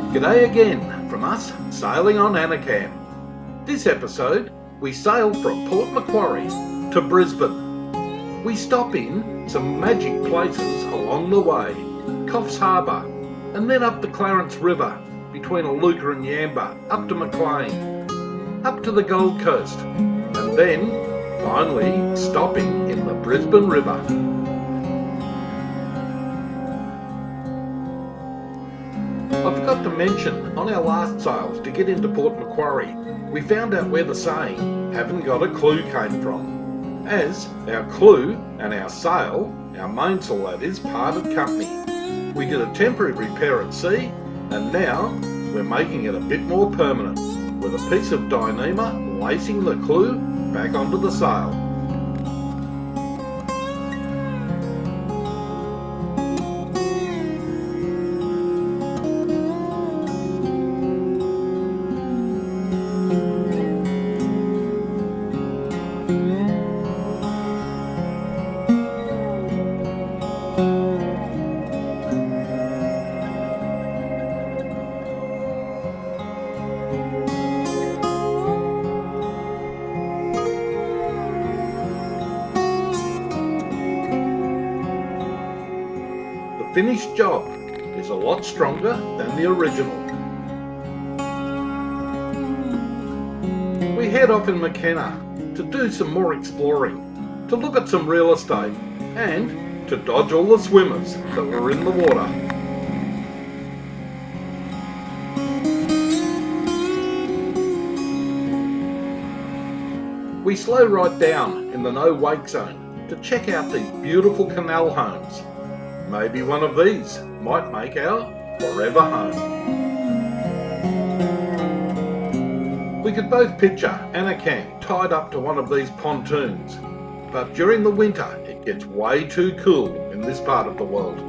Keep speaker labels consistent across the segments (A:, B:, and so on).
A: G'day again from us sailing on Anacan. This episode we sail from Port Macquarie to Brisbane. We stop in some magic places along the way, Coffs Harbour, and then up the Clarence River between Iluka and Yamba, up to Maclean, up to the Gold Coast, and then finally stopping in the Brisbane River. I forgot to mention, on our last sails to get into Port Macquarie, we found out where the saying, "haven't got a clue," came from, as our clue and our sail, our mainsail that is, parted company. We did a temporary repair at sea, and now we're making it a bit more permanent, with a piece of Dyneema lacing the clue back onto the sail. The finished job is a lot stronger than the original. We head off in McKenna to do some more exploring, to look at some real estate, and to dodge all the swimmers that were in the water. We slow right down in the no wake zone to check out these beautiful canal homes. Maybe one of these might make our forever home. We could both picture Anacan tied up to one of these pontoons, but during the winter it gets way too cool in this part of the world.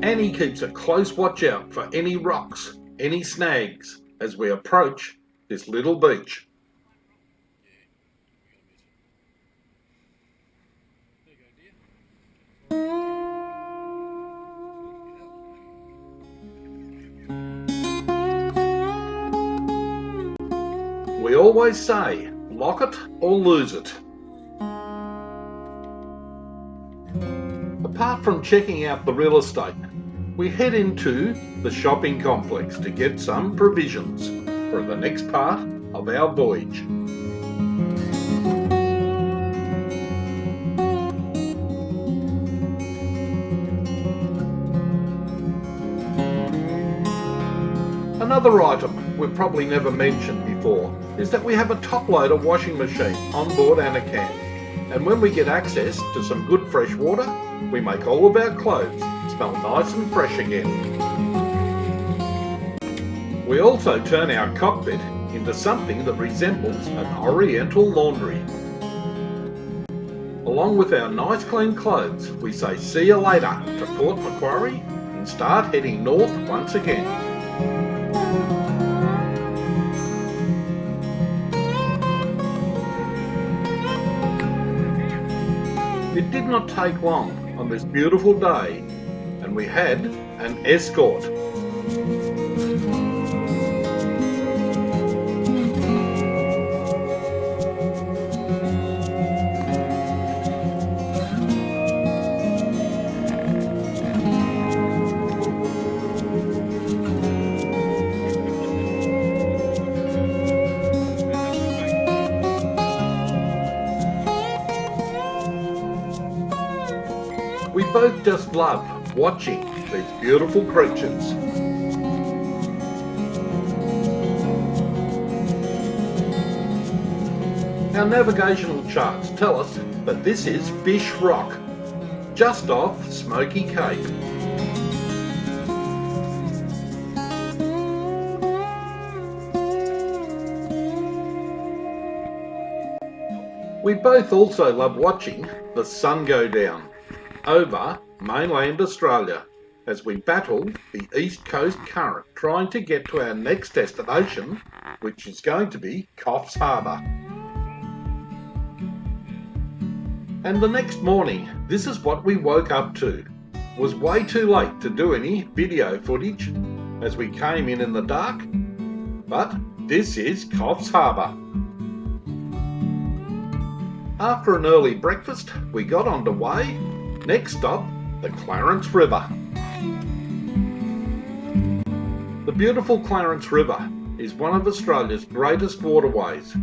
A: Annie keeps a close watch out for any rocks, any snags, as we approach this little beach. We always say, lock it or lose it. Apart from checking out the real estate, we head into the shopping complex to get some provisions for the next part of our voyage. Another item we've probably never mentioned before is that we have a top-loader washing machine on board Anacan, and when we get access to some good fresh water, we make all of our clothes smell nice and fresh again. We also turn our cockpit into something that resembles an oriental laundry. Along with our nice clean clothes, we say see you later to Port Macquarie and start heading north once again. It did not take long on this beautiful day, and we had an escort. We both just love watching these beautiful creatures. Our navigational charts tell us that this is Fish Rock, just off Smoky Cape. We both also love watching the sun go down over mainland Australia as we battle the east coast current trying to get to our next destination, which is going to be Coffs Harbour. And the next morning, this is what we woke up to. was way too late to do any video footage as we came in the dark, but this is Coffs Harbour. After an early breakfast, we got underway. Next stop, the Clarence River. The beautiful Clarence River is one of Australia's greatest waterways.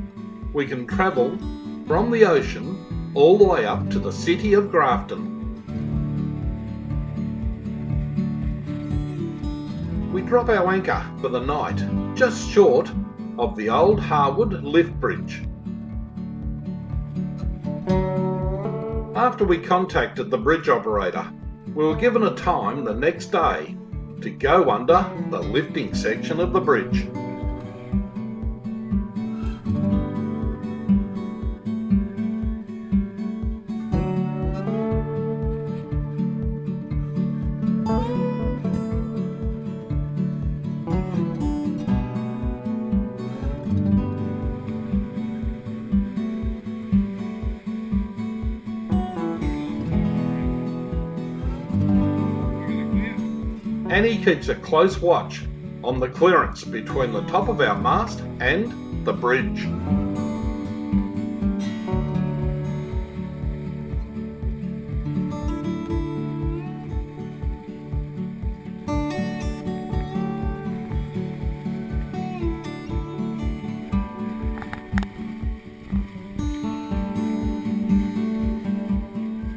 A: We can travel from the ocean all the way up to the city of Grafton. We drop our anchor for the night just short of the old Harwood lift bridge. After we contacted the bridge operator, we were given a time the next day to go under the lifting section of the bridge. Annie keeps a close watch on the clearance between the top of our mast and the bridge.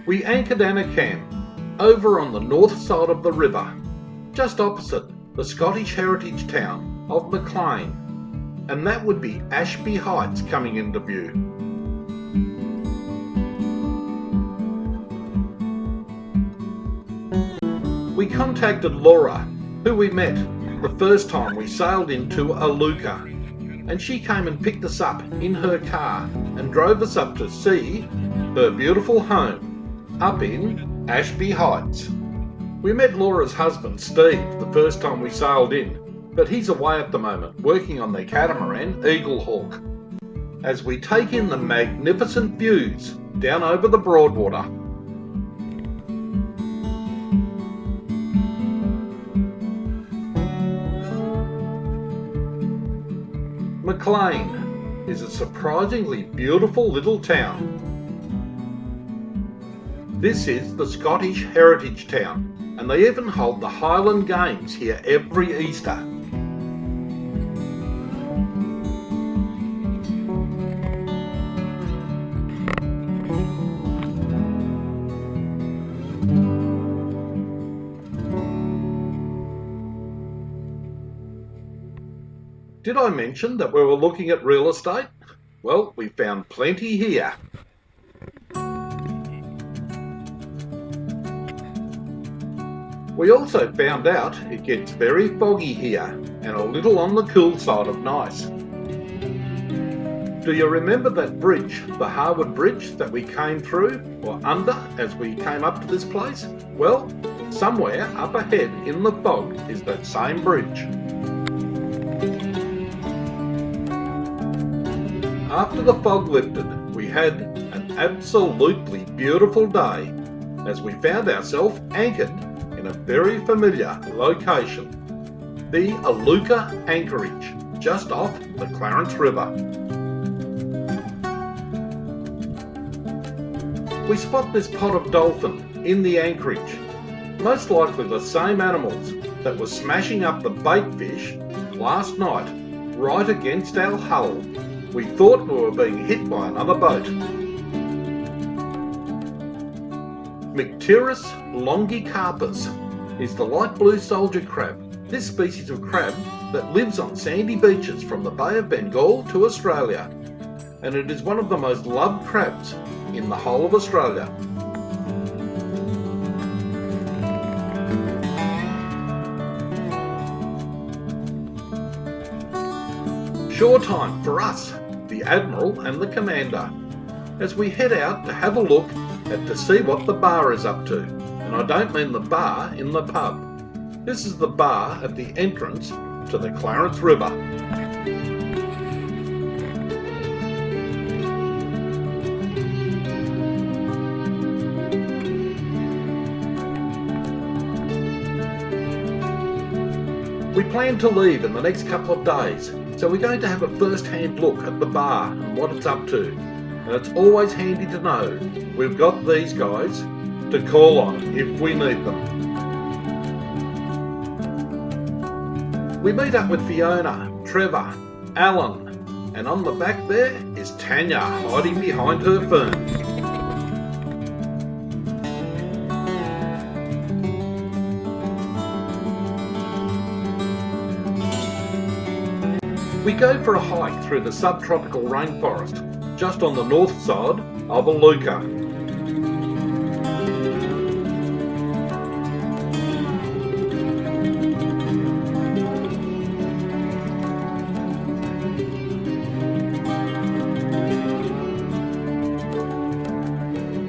A: We anchored Anacam over on the north side of the river, just opposite the Scottish heritage town of Macquarie, and that would be Ashby Heights coming into view. We contacted Laura, who we met the first time we sailed into Iluka, and she came and picked us up in her car and drove us up to see her beautiful home up in Ashby Heights. We met Laura's husband, Steve, the first time we sailed in, but he's away at the moment, working on their catamaran, Eagle Hawk, as we take in the magnificent views down over the Broadwater. McLean is a surprisingly beautiful little town. This is the Scottish heritage town, and they even hold the Highland Games here every Easter. Did I mention that we were looking at real estate? Well, we found plenty here. We also found out it gets very foggy here and a little on the cool side of nice. Do you remember that bridge, the Harwood Bridge, that we came through or under as we came up to this place? Well, somewhere up ahead in the fog is that same bridge. After the fog lifted, we had an absolutely beautiful day as we found ourselves anchored in a very familiar location, the Iluka Anchorage, just off the Clarence River. We spot this pod of dolphin in the anchorage, most likely the same animals that were smashing up the bait fish last night right against our hull. We thought we were being hit by another boat. Macquarie longicarpus is the light blue soldier crab. This species of crab that lives on sandy beaches from the Bay of Bengal to Australia, and it is one of the most loved crabs in the whole of Australia. Shore time for us, the Admiral and the Commander, as we head out to have a look to see what the bar is up to. And I don't mean the bar in the pub. This is the bar at the entrance to the Clarence River. We plan to leave in the next couple of days, so we're going to have a first-hand look at the bar and what it's up to. And it's always handy to know we've got these guys to call on if we need them. We meet up with Fiona, Trevor, Alan, and on the back there is Tanya hiding behind her fern. We go for a hike through the subtropical rainforest, just on the north side of Iluka.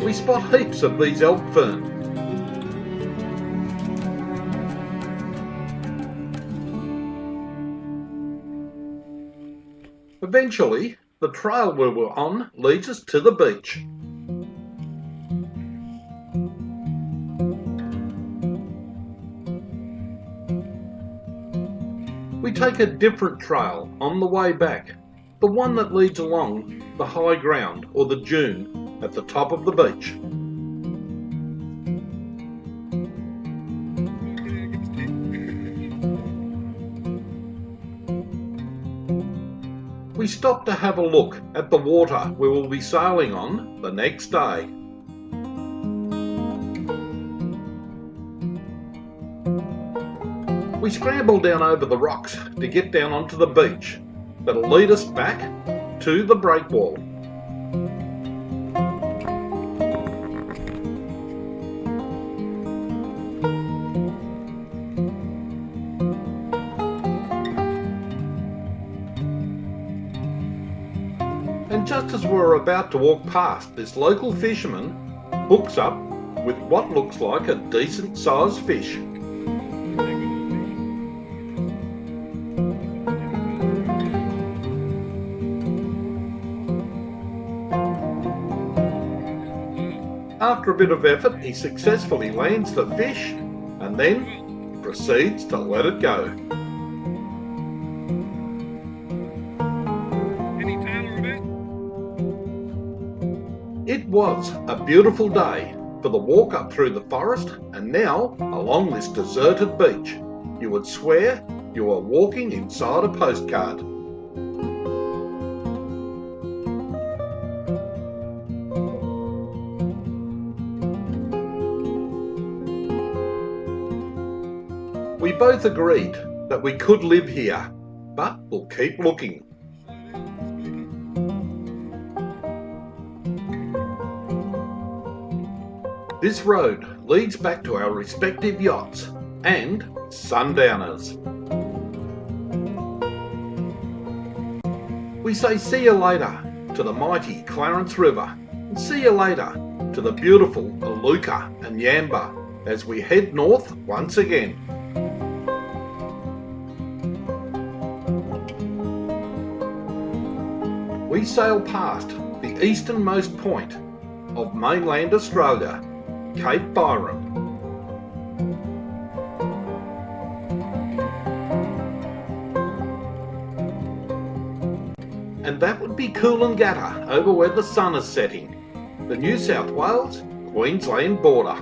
A: We spot heaps of these elk fern. Eventually, the trail we were on leads us to the beach. We take a different trail on the way back, the one that leads along the high ground or the dune at the top of the beach. We stop to have a look at the water we will be sailing on the next day. We scramble down over the rocks to get down onto the beach that'll lead us back to the breakwall. And just as we're about to walk past, this local fisherman hooks up with what looks like a decent sized fish. After a bit of effort, he successfully lands the fish and then proceeds to let it go. It was a beautiful day for the walk up through the forest, and now along this deserted beach. You would swear you are walking inside a postcard. We both agreed that we could live here, but we'll keep looking. This road leads back to our respective yachts and sundowners. We say see you later to the mighty Clarence River, and see you later to the beautiful Iluka and Yamba as we head north once again. We sail past the easternmost point of mainland Australia, Cape Byron. And that would be Coolangatta over where the sun is setting, the New South Wales-Queensland border.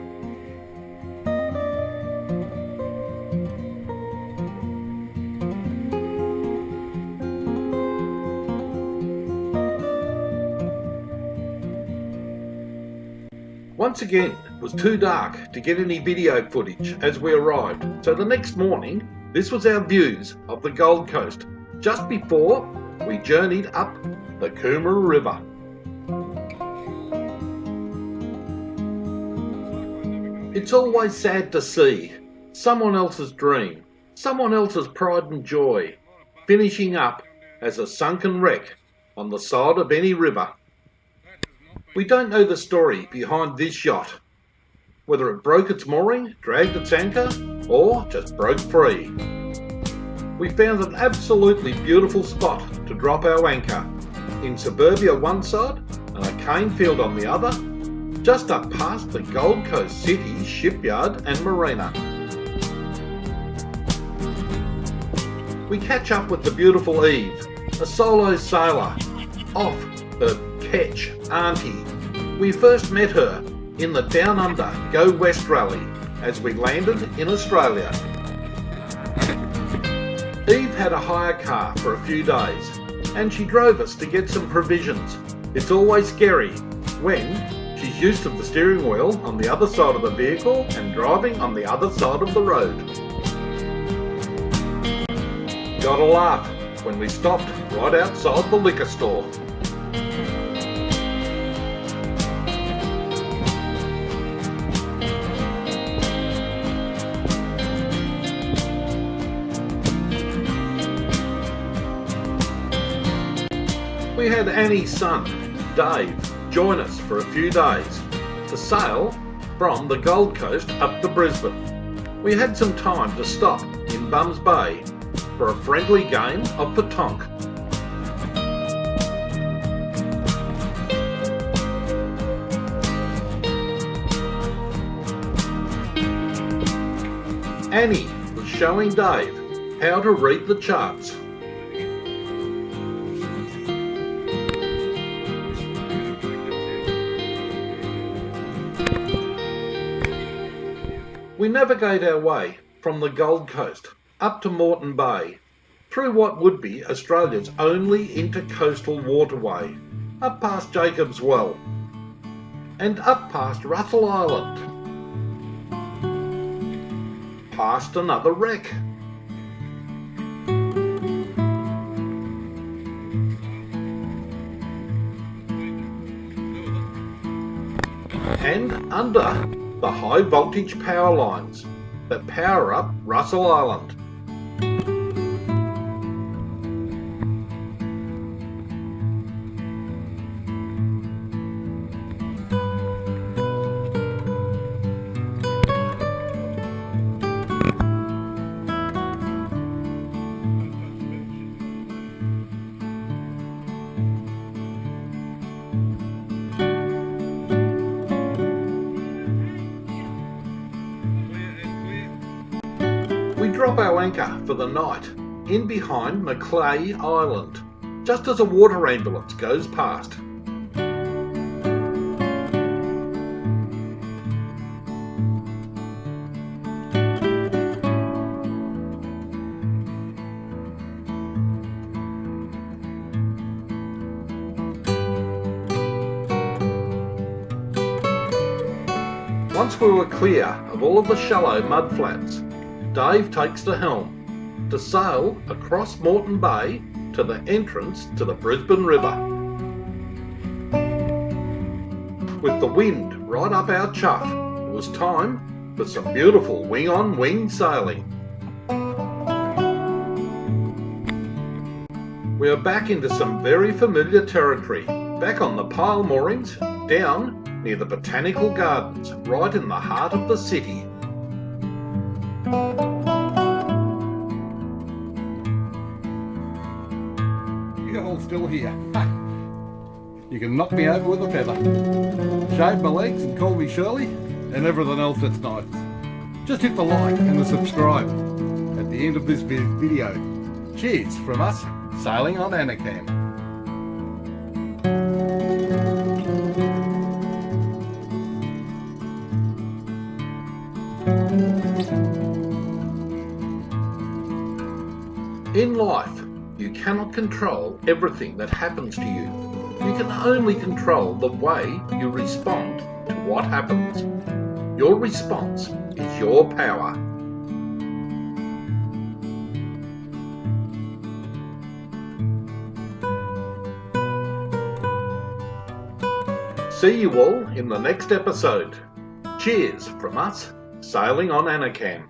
A: Once again, it was too dark to get any video footage as we arrived, so the next morning, this was our views of the Gold Coast just before we journeyed up the Coomera River. It's always sad to see someone else's dream, someone else's pride and joy, finishing up as a sunken wreck on the side of any river. We don't know the story behind this yacht, whether it broke its mooring, dragged its anchor, or just broke free. We found an absolutely beautiful spot to drop our anchor, in suburbia one side and a cane field on the other, just up past the Gold Coast City shipyard and marina. We catch up with the beautiful Eve, a solo sailor, off her ketch auntie. We first met her in the Down Under Go West rally as we landed in Australia. Eve had a hire car for a few days and she drove us to get some provisions. It's always scary when she's used to the steering wheel on the other side of the vehicle and driving on the other side of the road. Got a laugh when we stopped right outside the liquor store. We had Annie's son, Dave, join us for a few days to sail from the Gold Coast up to Brisbane. We had some time to stop in Bums Bay for a friendly game of petanque. Annie was showing Dave how to read the charts. We navigate our way from the Gold Coast up to Moreton Bay, through what would be Australia's only intercoastal waterway, up past Jacob's Well, and up past Russell Island, past another wreck, and under the high voltage power lines that power up Russell Island. We drop our anchor for the night in behind Macquarie Island, just as a water ambulance goes past. Once we were clear of all of the shallow mudflats, Dave takes the helm to sail across Moreton Bay to the entrance to the Brisbane River. With the wind right up our chuff, it was time for some beautiful wing-on-wing sailing. We are back into some very familiar territory, back on the pile moorings, down near the Botanical Gardens, right in the heart of the city.
B: You're all still here. You can knock me over with a feather, shave my legs and call me Shirley, and everything else that's nice. Just hit the like and the subscribe at the end of this video. Cheers from us, sailing on Anacam.
A: In life, you cannot control everything that happens to you. You can only control the way you respond to what happens. Your response is your power. See you all in the next episode. Cheers from us, sailing on Anacam.